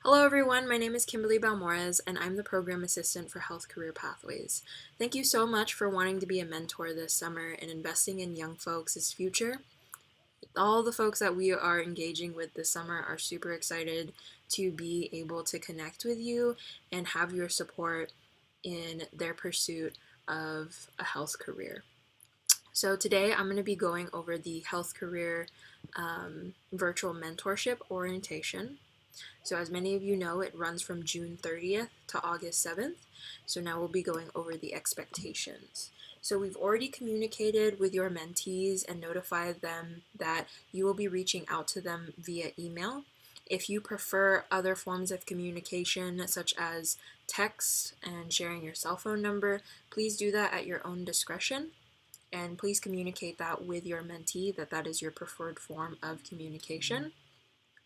Hello everyone, my name is Kimberly Balmores and I'm the Program Assistant for Health Career Pathways. Thank you so much for wanting to be a mentor this summer and investing in young folks' future. All the folks that we are engaging with this summer are super excited to be able to connect with you and have your support in their pursuit of a health career. So today I'm going to be going over the health career virtual mentorship orientation. So as many of you know, it runs from June 30th to August 7th. So now we'll be going over the expectations. So we've already communicated with your mentees and notified them that you will be reaching out to them via email. If you prefer other forms of communication, such as text and sharing your cell phone number, please do that at your own discretion. And please communicate that with your mentee that that is your preferred form of communication.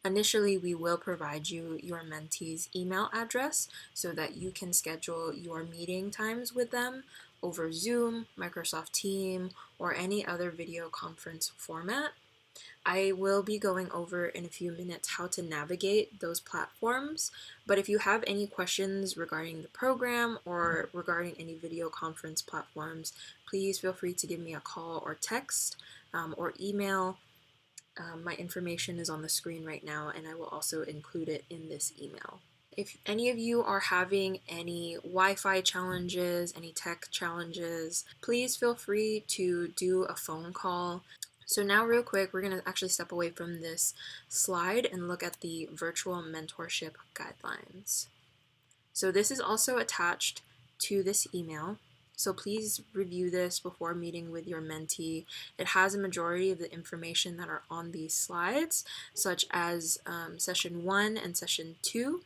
Initially, we will provide you your mentee's email address so that you can schedule your meeting times with them over Zoom, Microsoft Teams, or any other video conference format. I will be going over in a few minutes how to navigate those platforms, but if you have any questions regarding the program or regarding any video conference platforms, please feel free to give me a call or text or email. My information is on the screen right now, and I will also include it in this email. If any of you are having any Wi-Fi challenges, any tech challenges, please feel free to do a phone call. So now real quick, we're going to actually step away from this slide and look at the virtual mentorship guidelines. So this is also attached to this email. So please review this before meeting with your mentee. It has a majority of the information that are on these slides, such as session 1 and session 2,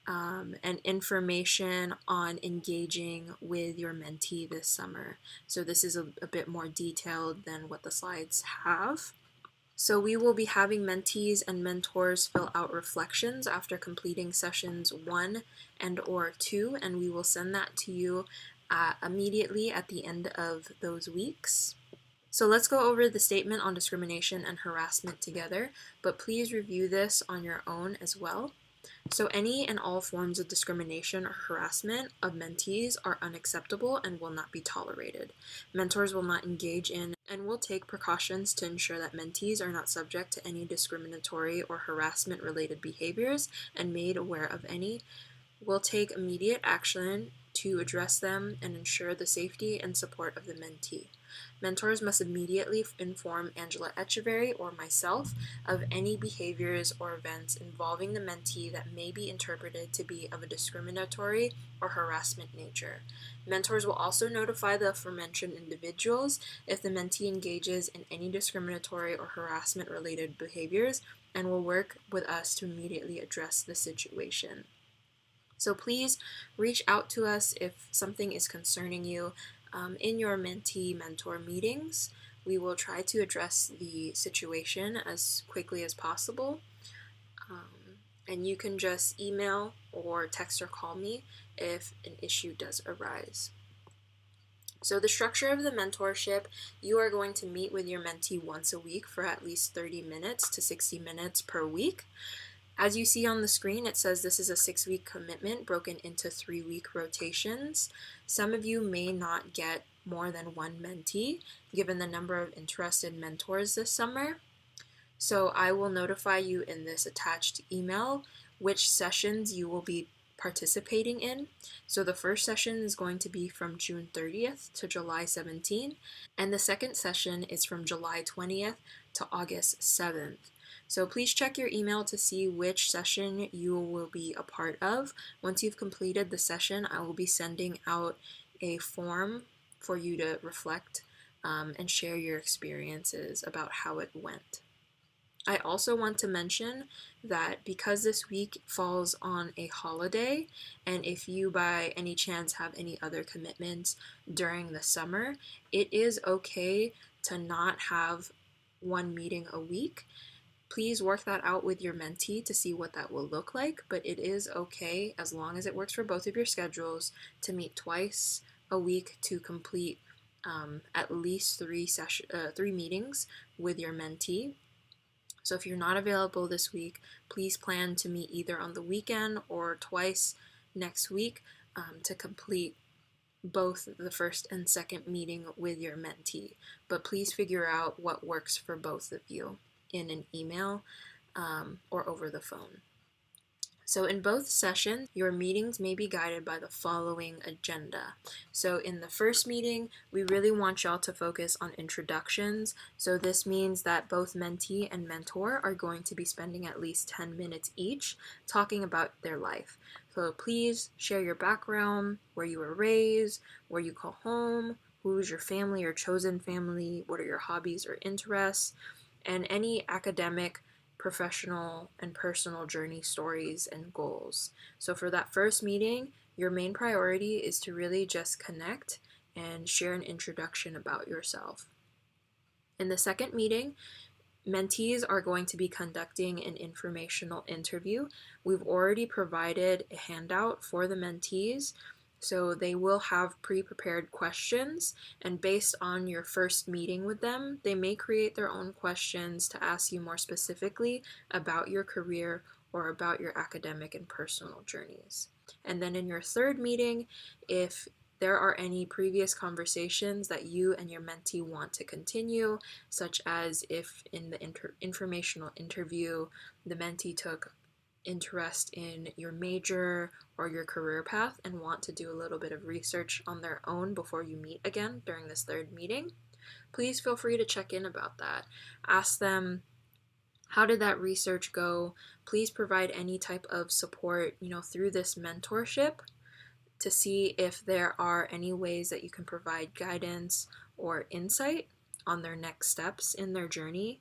and information on engaging with your mentee this summer. So this is a bit more detailed than what the slides have. So we will be having mentees and mentors fill out reflections after completing sessions 1 and or 2, and we will send that to you immediately at the end of those weeks. So let's go over the statement on discrimination and harassment together, but please review this on your own as well. So any and all forms of discrimination or harassment of mentees are unacceptable and will not be tolerated. Mentors will not engage in and will take precautions to ensure that mentees are not subject to any discriminatory or harassment related behaviors and made aware of any, will take immediate action to address them and ensure the safety and support of the mentee. Mentors must immediately inform Angela Echeverry or myself of any behaviors or events involving the mentee that may be interpreted to be of a discriminatory or harassment nature. Mentors will also notify the aforementioned individuals if the mentee engages in any discriminatory or harassment related behaviors and will work with us to immediately address the situation. So please reach out to us if something is concerning you in your mentee-mentor meetings. We will try to address the situation as quickly as possible. And you can just email or text or call me if an issue does arise. So the structure of the mentorship, you are going to meet with your mentee once a week for at least 30 minutes to 60 minutes per week. As you see on the screen, it says this is a 6-week commitment broken into 3-week rotations. Some of you may not get more than one mentee, given the number of interested mentors this summer. So I will notify you in this attached email which sessions you will be participating in. So the first session is going to be from June 30th to July 17th, and the second session is from July 20th to August 7th. So please check your email to see which session you will be a part of. Once you've completed the session, I will be sending out a form for you to reflect and share your experiences about how it went. I also want to mention that because this week falls on a holiday, and if you by any chance have any other commitments during the summer, it is okay to not have one meeting a week. Please work that out with your mentee to see what that will look like, but it is okay, as long as it works for both of your schedules, to meet twice a week to complete at least three meetings with your mentee. So if you're not available this week, please plan to meet either on the weekend or twice next week to complete both the first and second meeting with your mentee. But please figure out what works for both of you in an email or over the phone. So in both sessions, your meetings may be guided by the following agenda. So in the first meeting, we really want y'all to focus on introductions. So this means that both mentee and mentor are going to be spending at least 10 minutes each talking about their life. So please share your background, where you were raised, where you call home, who's your family or chosen family, what are your hobbies or interests, and any academic, professional, and personal journey stories and goals. So for that first meeting, your main priority is to really just connect and share an introduction about yourself. In the second meeting, mentees are going to be conducting an informational interview. We've already provided a handout for the mentees, so they will have pre-prepared questions, and based on your first meeting with them, they may create their own questions to ask you more specifically about your career or about your academic and personal journeys. And then in your third meeting, if there are any previous conversations that you and your mentee want to continue, such as if in the informational interview the mentee took interest in your major or your career path and want to do a little bit of research on their own before you meet again during this third meeting, please feel free to check in about that. Ask them, how did that research go? Please provide any type of support, through this mentorship to see if there are any ways that you can provide guidance or insight on their next steps in their journey,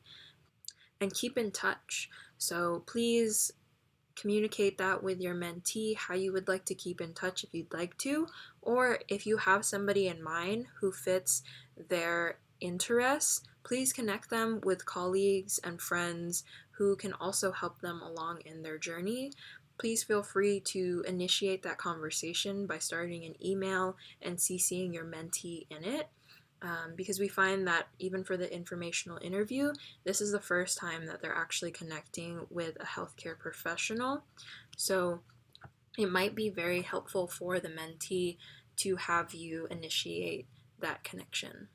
and keep in touch. So please communicate that with your mentee, how you would like to keep in touch if you'd like to, or if you have somebody in mind who fits their interests, please connect them with colleagues and friends who can also help them along in their journey. Please feel free to initiate that conversation by starting an email and CCing your mentee in it. Because we find that even for the informational interview, this is the first time that they're actually connecting with a healthcare professional. So it might be very helpful for the mentee to have you initiate that connection.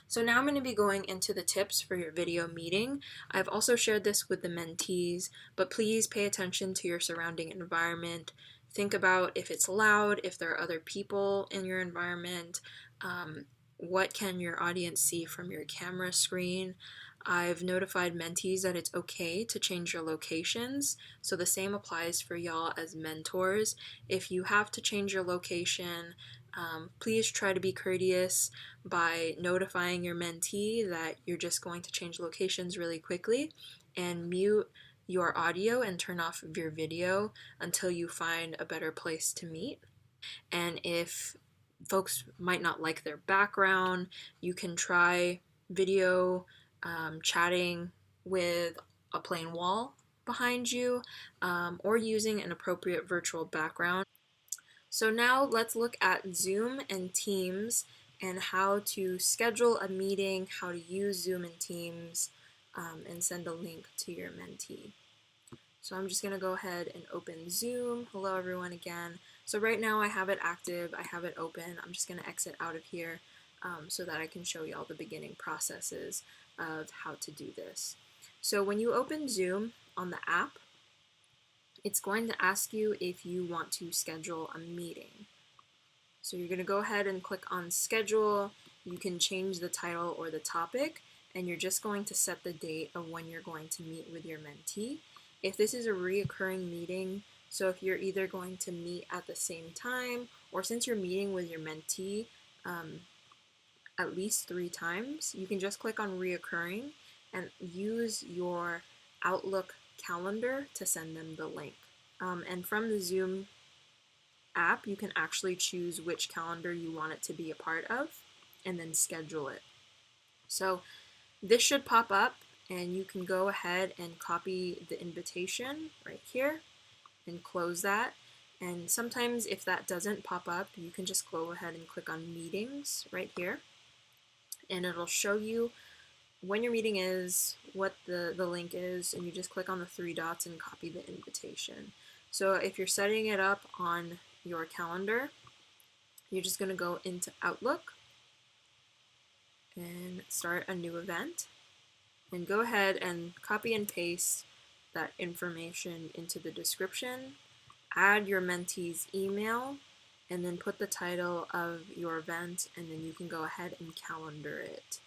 So now I'm going to be going into the tips for your video meeting. I've also shared this with the mentees, but please pay attention to your surrounding environment. Think about if it's loud, if there are other people in your environment, what can your audience see from your camera screen. I've notified mentees that it's okay to change your locations, so the same applies for y'all as mentors. If you have to change your location, please try to be courteous by notifying your mentee that you're just going to change locations really quickly, and mute your audio and turn off your video until you find a better place to meet. And if folks might not like their background, you can try video chatting with a plain wall behind you, or using an appropriate virtual background. So now let's look at Zoom and Teams and how to schedule a meeting, how to use Zoom and Teams, and send a link to your mentee. So I'm just going to go ahead and open Zoom. Hello everyone again. So right now I have it active, I have it open. I'm just going to exit out of here so that I can show you all the beginning processes of how to do this. So when you open Zoom on the app, it's going to ask you if you want to schedule a meeting. So you're going to go ahead and click on schedule. You can change the title or the topic, and you're just going to set the date of when you're going to meet with your mentee. If this is a reoccurring meeting, so if you're either going to meet at the same time, or since you're meeting with your mentee at least 3 times, you can just click on reoccurring and use your Outlook calendar to send them the link. And from the Zoom app, you can actually choose which calendar you want it to be a part of and then schedule it. So this should pop up, and you can go ahead and copy the invitation right here and close that. And sometimes if that doesn't pop up, you can just go ahead and click on meetings right here, and it'll show you when your meeting is, what the link is, and you just click on the three dots and copy the invitation. So if you're setting it up on your calendar, you're just going to go into Outlook and start a new event, and go ahead and copy and paste that information into the description, add your mentee's email, and then put the title of your event, and then you can go ahead and calendar it.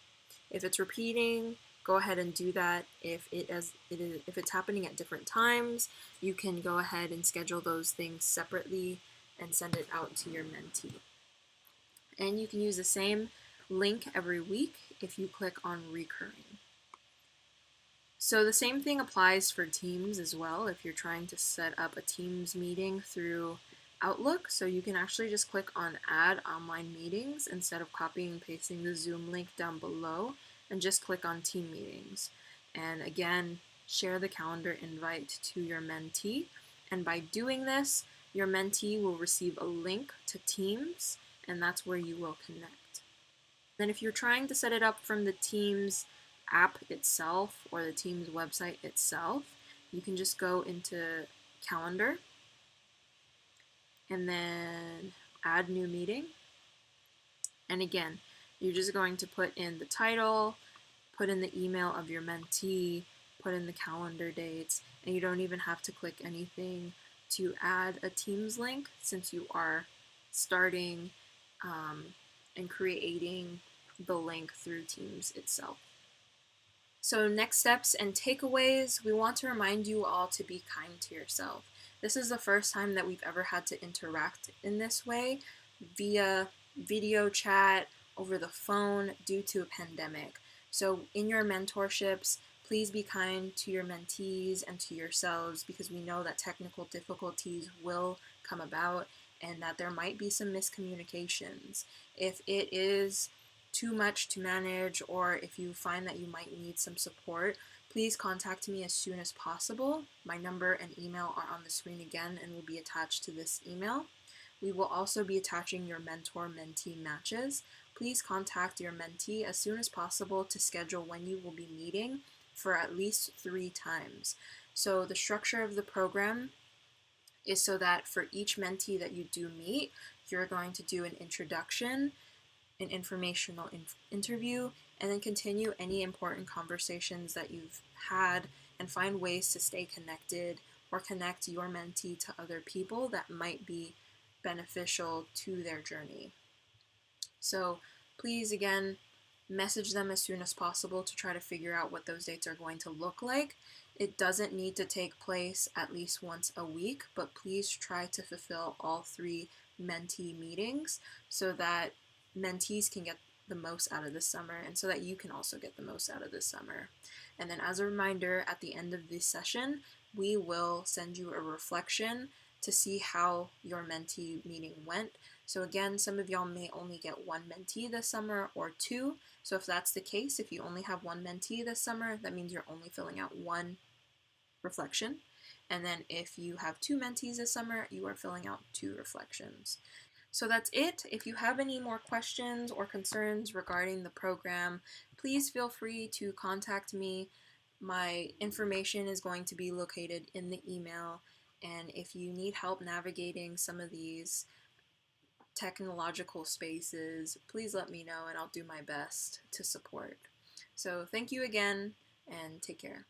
If it's repeating, go ahead and do that. If it's happening at different times, you can go ahead and schedule those things separately and send it out to your mentee. And you can use the same link every week if you click on recurring. So the same thing applies for Teams as well if you're trying to set up a Teams meeting through Outlook. So you can actually just click on Add Online Meetings instead of copying and pasting the Zoom link down below, and just click on Team Meetings. And again, share the calendar invite to your mentee. And by doing this, your mentee will receive a link to Teams, and that's where you will connect. Then if you're trying to set it up from the Teams app itself or the Teams website itself, you can just go into Calendar and then Add New Meeting. And again, you're just going to put in the title, put in the email of your mentee, put in the calendar dates, and you don't even have to click anything to add a Teams link, since you are starting and creating the link through Teams itself. So next steps and takeaways, we want to remind you all to be kind to yourself. This is the first time that we've ever had to interact in this way via video chat, over the phone, due to a pandemic. So in your mentorships, please be kind to your mentees and to yourselves, because we know that technical difficulties will come about and that there might be some miscommunications. If it is too much to manage, or if you find that you might need some support, please contact me as soon as possible. My number and email are on the screen again and will be attached to this email. We will also be attaching your mentor-mentee matches. Please contact your mentee as soon as possible to schedule when you will be meeting for at least 3 times. So the structure of the program is so that for each mentee that you do meet, you're going to do an introduction, an informational interview, and then continue any important conversations that you've had and find ways to stay connected or connect your mentee to other people that might be beneficial to their journey. So please, again, message them as soon as possible to try to figure out what those dates are going to look like. It doesn't need to take place at least once a week, but please try to fulfill all 3 mentee meetings so that mentees can get the most out of this summer, and so that you can also get the most out of this summer. And then as a reminder, at the end of this session, we will send you a reflection to see how your mentee meeting went. So again, some of y'all may only get 1 mentee this summer or 2. So if that's the case, if you only have 1 mentee this summer, that means you're only filling out 1 reflection. And then if you have 2 mentees this summer, you are filling out 2 reflections. So that's it. If you have any more questions or concerns regarding the program, please feel free to contact me. My information is going to be located in the email, and if you need help navigating some of these technological spaces, please let me know and I'll do my best to support. So thank you again, and take care.